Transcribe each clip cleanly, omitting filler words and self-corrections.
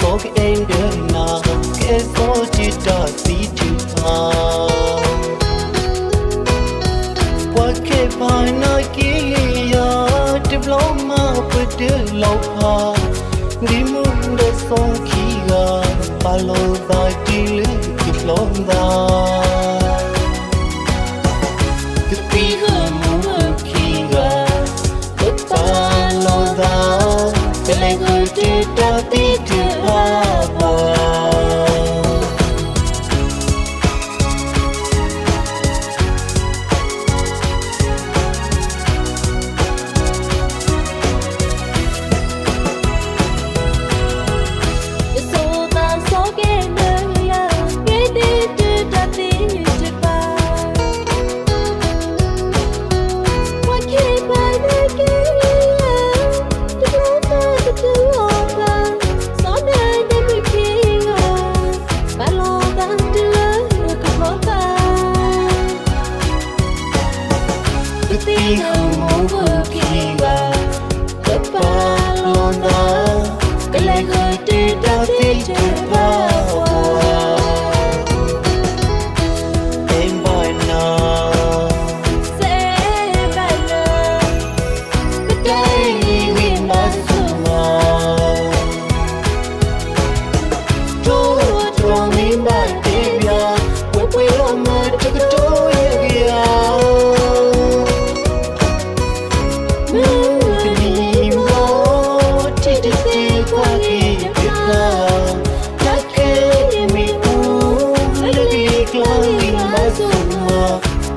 số cái em đời nào cái số chỉ cho tí chữ qua cái bài nói kia đêm lâu mà phải đưa lâu ha đi muốn để sống khi ba lâu dài đi lưỡi kịp lâu dài cứ tí hơn muốn khi bước ba lâu dài cái này người chỉ cho tí chữ tí không muốn vừa khi tất ba luôn đó cái lại người đi đã tí chơi ba em bài nào sẽ bài nào cái đây nguyên đã xuống chúa cho mình bài tiếp ya quên quên lo mà cho cái chỗ kia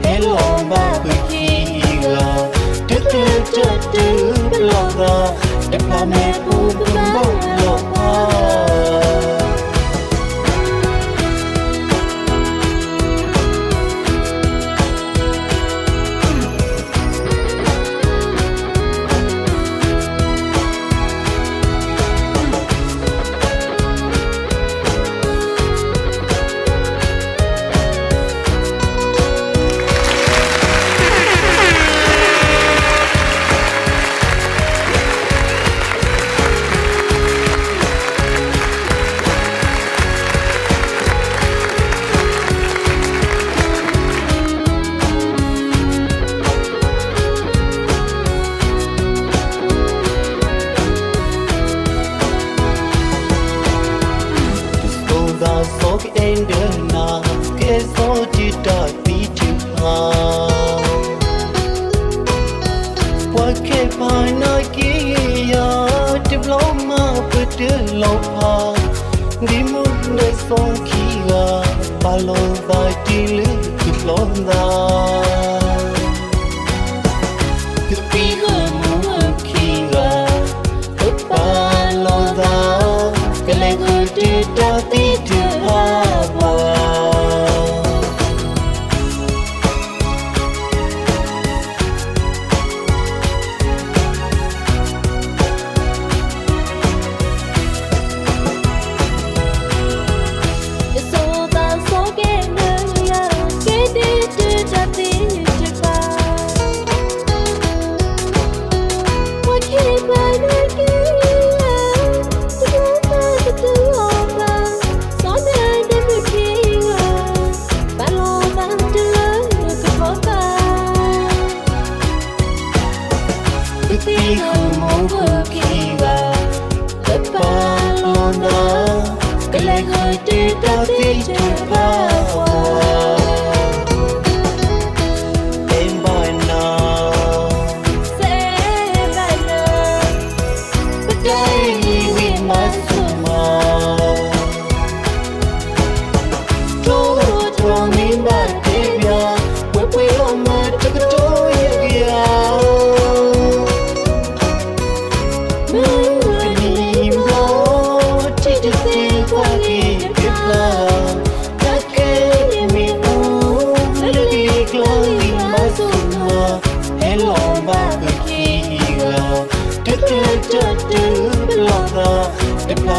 hello ba bữa kia trước kia chết chứ lo ra đẹp là mẹ buồn bông lo số cái em đời nào cái số chỉ đợi tí chữ qua cái bài nói kia đêm lâu mà phải đưa lâu ha đi muốn để sống khi ba lâu dài đi lưỡi kịp lâu dài cứ tí hơn muốn khi tất ba lâu dài cái này người đi đã tí chữ tí không muốn vừa khi tất ba luôn đó cái lại người đi đã tí chơi ba em bài nào sẽ bài nào cái đây nguyên mà xuống chúa cho mình bài tiếp ya quên quên lo mà cho cái chỗ kia Mp3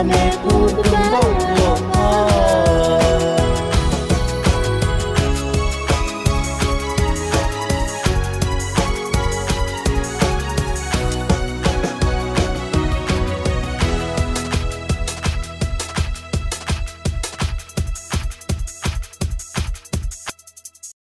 mẹ pu